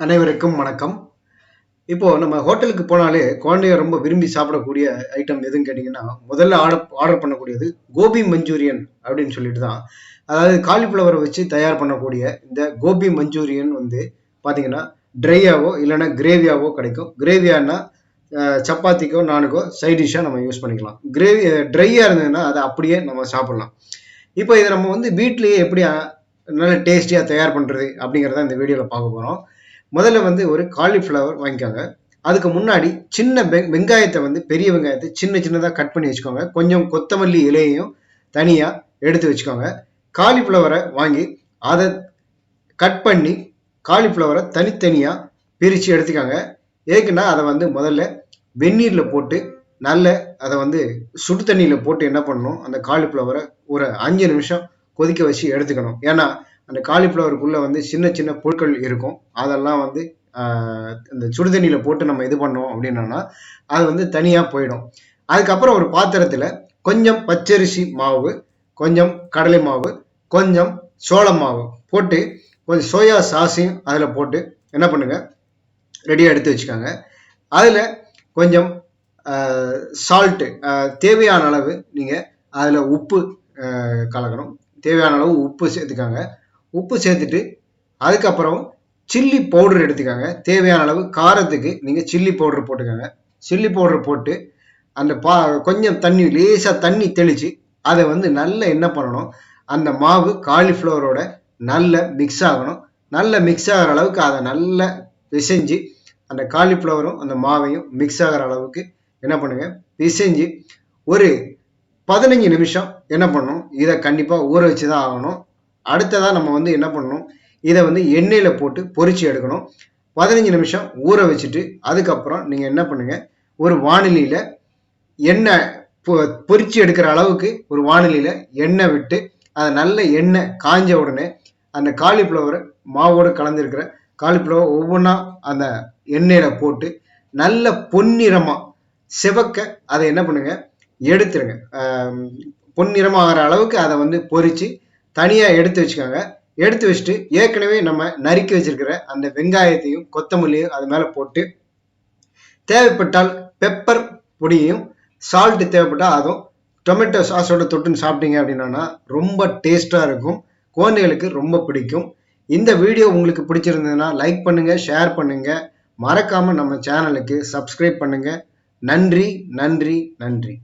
அனைவருக்கும் வணக்கம். இப்போ நம்ம ஹோட்டலுக்கு போனாலே குழந்தைங்க ரொம்ப விரும்பி சாப்பிடக்கூடிய ஐட்டம் எதுன்னு கேட்டீங்கன்னா, முதல்ல ஆர்டர் பண்ணக்கூடியது கோபி மஞ்சூரியன் அப்படின்னு சொல்லிட்டு தான். அதாவது காலிஃப்ளவரை வச்சு தயார் பண்ணக்கூடிய இந்த கோபி மஞ்சூரியன் வந்து பார்த்தீங்கன்னா, ட்ரையாவோ இல்லைன்னா கிரேவியாவோ கிடைக்கும். கிரேவியான்னா சப்பாத்திக்கோ, நானுக்கோ சைட் டிஷ்ஷா நம்ம யூஸ் பண்ணிக்கலாம். ட்ரையா இருந்ததுன்னா அதை அப்படியே நம்ம சாப்பிடலாம். இப்போ இதை நம்ம வந்து வீட்டிலேயே எப்படி நல்ல டேஸ்டியா தயார் பண்றது அப்படிங்கிறத இந்த வீடியோல பார்க்க போறோம். முதல்ல வந்து ஒரு காலிஃப்ளவர் வாங்கிக்கோங்க. அதுக்கு முன்னாடி சின்ன வெங்காயத்தை வந்து பெரிய வெங்காயத்தை சின்ன சின்னதா கட் பண்ணி வச்சுக்கோங்க. கொஞ்சம் கொத்தமல்லி இலையையும் தனியா எடுத்து வச்சுக்கோங்க. காலிஃப்ளவரை வாங்கி அதை கட் பண்ணி காலிஃப்ளவரை தனித்தனியா பிரிச்சு எடுத்துக்கோங்க. ஏக்குன்னா அதை வந்து முதல்ல வெந்நீர்ல போட்டு நல்ல அதை வந்து சுடு தண்ணியில போட்டு என்ன பண்ணணும், அந்த காலிஃப்ளவரை ஒரு 5 நிமிஷம் கொதிக்க வச்சு எடுத்துக்கணும். ஏன்னா அந்த காலிஃப்ளவருக்குள்ள வந்து சின்ன சின்ன புழுக்கள் இருக்கும். அதெல்லாம் வந்து இந்த சுடுதண்ணியில போட்டு நம்ம இது பண்ணோம் அப்படின்னோம்னா அது வந்து தனியா போயிடும். அதுக்கப்புறம் ஒரு பாத்திரத்துல கொஞ்சம் பச்சரிசி மாவு, கொஞ்சம் கடலை மாவு, கொஞ்சம் சோள மாவு போட்டு கொஞ்சம் சோயா சாஸையும் அதுல போட்டு என்ன பண்ணுங்க, ரெடியா எடுத்து வச்சுக்கோங்க. அதுல கொஞ்சம் சால்ட்டு தேவையான அளவு நீங்க அதுல உப்பு கலக்கணும். தேவையான அளவு உப்பு சேர்த்துக்காங்க. உப்பு சேர்த்துட்டு அதுக்கப்புறம் சில்லி பவுடர் எடுத்துக்கோங்க. தேவையான அளவு காரத்துக்கு நீங்க சில்லி பவுடர் போட்டுக்கோங்க. சில்லி பவுடர் போட்டு அந்த கொஞ்சம் தண்ணி லேசா தண்ணி தெளிச்சு அதை வந்து நல்லா என்ன பண்ணணும், அந்த மாவு காலிஃப்ளவரோட நல்ல மிக்ஸ் ஆகணும். நல்ல மிக்ஸ் ஆகிற அளவுக்கு அதை நல்லா பிசைஞ்சு அந்த காலிஃப்ளவரும் அந்த மாவையும் மிக்ஸ் ஆகிற அளவுக்கு என்ன பண்ணுங்க, பிசைஞ்சு ஒரு 15 நிமிஷம் என்ன பண்ணணும், இதை கண்டிப்பா ஊற வச்சுதான் ஆகணும். அடுத்ததா நம்ம வந்து என்ன பண்ணணும், இதை வந்து எண்ணெயில போட்டு பொரிச்சு எடுக்கணும். 15 நிமிஷம் ஊற வச்சுட்டு அதுக்கப்புறம் நீங்க என்ன பண்ணுங்க, ஒரு வானிலையில எண்ணெய் பொரிச்சு எடுக்கிற அளவுக்கு ஒரு வானிலையில எண்ணெய் விட்டு அதை நல்ல எண்ணெய் காஞ்ச உடனே அந்த காலிஃப்ளவர் மாவோடு கலந்துருக்கிற காலிஃப்ளவர் ஒவ்வொன்றா அந்த எண்ணெயில போட்டு நல்ல பொன்னிறமா சிவக்க அதை என்ன பண்ணுங்க, எடுத்துருங்க. பொன்னிறமாகிற அளவுக்கு அதை வந்து பொரிச்சு தனியா எடுத்து வச்சுக்கோங்க. எடுத்து வச்சுட்டு ஏற்கனவே நம்ம நறுக்கி வச்சிருக்கிற அந்த வெங்காயத்தையும் கொத்தமல்லியும் அது மேல போட்டு தேவைப்பட்டால் பெப்பர் பொடியையும் சால்ட் தேவைப்பட்டா அதுவும் டொமேட்டோ சாஸோட தொட்டுன்னு சாப்பிட்டீங்க அப்படின்னா ரொம்ப டேஸ்டா இருக்கும். குழந்தைகளுக்கு ரொம்ப பிடிக்கும். இந்த வீடியோ உங்களுக்கு பிடிச்சிருந்ததுன்னா லைக் பண்ணுங்க, ஷேர் பண்ணுங்க. மறக்காம நம்ம சேனலுக்கு சப்ஸ்கிரைப் பண்ணுங்க. நன்றி நன்றி நன்றி.